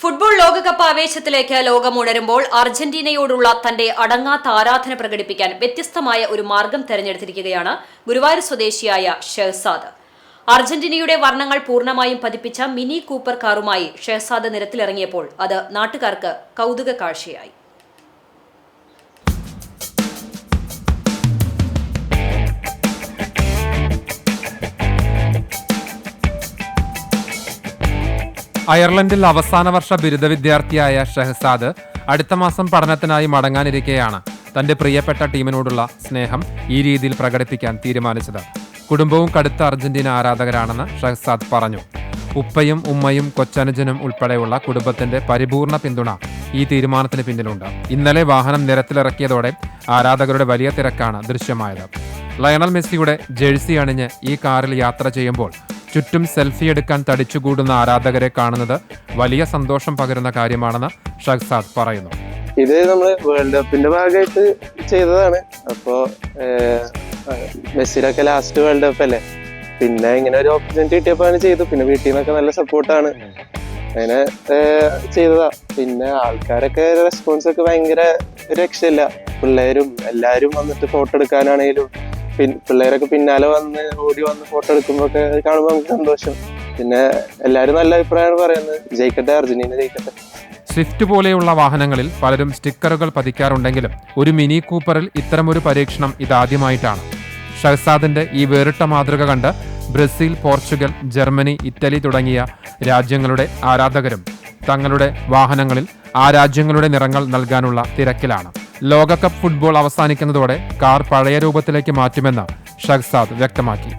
Football ലോകകപ്പ് ആവേശത്തിലേക്ക് ലോകം ഉണരുമ്പോൾ അർജന്റീനയോടുള്ള തന്റെ അടങ്ങാത്ത ആരാധന പ്രകടിപ്പിക്കാൻ വ്യത്യസ്തമായ ഒരു മാർഗം തെരഞ്ഞെടുത്തിരിക്കുകയാണ് ഗുരുവായൂർ സ്വദേശിയായ ഷഹസാദ്. അർജന്റീനയുടെ വർണ്ണങ്ങൾ പൂർണ്ണമായും പതിപ്പിച്ച മിനി കൂപ്പർ കാറുമായി ഷഹസാദ് നിരത്തിലിറങ്ങിയപ്പോൾ അത് നാട്ടുകാർക്ക് കൗതുക കാഴ്ചയായി. അയർലൻഡിൽ അവസാന വർഷ ബിരുദ വിദ്യാർത്ഥിയായ ഷഹസാദ് അടുത്ത മാസം പഠനത്തിനായി മടങ്ങാനിരിക്കെയാണ് തന്റെ പ്രിയപ്പെട്ട ടീമിനോടുള്ള സ്നേഹം ഈ രീതിയിൽ പ്രകടിപ്പിക്കാൻ തീരുമാനിച്ചത്. കുടുംബവും കടുത്ത അർജന്റീന ആരാധകരാണെന്ന് ഷഹസാദ് പറഞ്ഞു. ഉപ്പയും ഉമ്മയും കൊച്ചനുജനും ഉൾപ്പെടെയുള്ള കുടുംബത്തിന്റെ പരിപൂർണ പിന്തുണ ഈ തീരുമാനത്തിന് പിന്നിലുണ്ട്. ഇന്നലെ വാഹനം നിരത്തിലിറക്കിയതോടെ ആരാധകരുടെ വലിയ തിരക്കാണ് ദൃശ്യമായത്. ലയണൽ മെസ്സിയുടെ ജേഴ്സി അണിഞ്ഞ് ഈ കാറിൽ യാത്ര ചെയ്യുമ്പോൾ ചുറ്റും സെൽഫി എടുക്കാൻ തടിച്ചുകൂടുന്ന ആരാധകരെ കാണുന്നത് വലിയ സന്തോഷം പകരുന്ന കാര്യമാണെന്ന് ഷഹസാദ് പറയുന്നു. ഇത് നമ്മൾ വേൾഡ് കപ്പിന്റെ ഭാഗമായിട്ട് ചെയ്തതാണ്. അപ്പോ മെസ്സിലൊക്കെ ലാസ്റ്റ് വേൾഡ് കപ്പ് അല്ലേ, പിന്നെ ഇങ്ങനെ ഒരു ഓപ്പർച്യൂണിറ്റി കിട്ടിയപ്പോൾ ചെയ്തു. പിന്നെ വീട്ടിൽ നിന്നൊക്കെ നല്ല സപ്പോർട്ടാണ്, അങ്ങനെ ചെയ്തതാ. പിന്നെ ആൾക്കാരൊക്കെ റെസ്പോൺസ് ഒക്കെ ഭയങ്കര രക്ഷയില്ല. പിള്ളേരും എല്ലാരും വന്നിട്ട് ഫോട്ടോ എടുക്കാനാണെങ്കിലും പിള്ളേരൊക്കെ പിന്നാലെ വന്ന് ഓടി വന്ന് ഫോട്ടോ എടുക്കുമ്പോഴൊക്കെ കാണുമ്പോൾ നമുക്ക് സന്തോഷം. പിന്നെ എല്ലാവരും നല്ല അഭിപ്രായമാണ് പറയുന്നത്. ജയിക്കട്ടെ, അർജന്റീന ജയിക്കട്ടെ. സ്വിഫ്റ്റ് പോലെയുള്ള വാഹനങ്ങളിൽ പലരും സ്റ്റിക്കറുകൾ പതിക്കാറുണ്ടെങ്കിലും ഒരു മിനി കൂപ്പറിൽ ഇത്തരമൊരു പരീക്ഷണം ഇതാദ്യമായിട്ടാണ്. ഷഹസാദിന്റെ ഈ വേറിട്ട മാതൃക കണ്ട് ബ്രസീൽ, പോർച്ചുഗൽ, ജർമ്മനി, ഇറ്റലി തുടങ്ങിയ രാജ്യങ്ങളുടെ ആരാധകരും തങ്ങളുടെ വാഹനങ്ങളിൽ ആ രാജ്യങ്ങളുടെ നിറങ്ങൾ നൽകാനുള്ള തിരക്കിലാണ്. ലോകകപ്പ് ഫുട്ബോൾ അവസാനിക്കുന്നതോടെ കാർ പഴയ രൂപത്തിലേക്ക് മാറ്റുമെന്ന് ഷഹസാദ് വ്യക്തമാക്കി.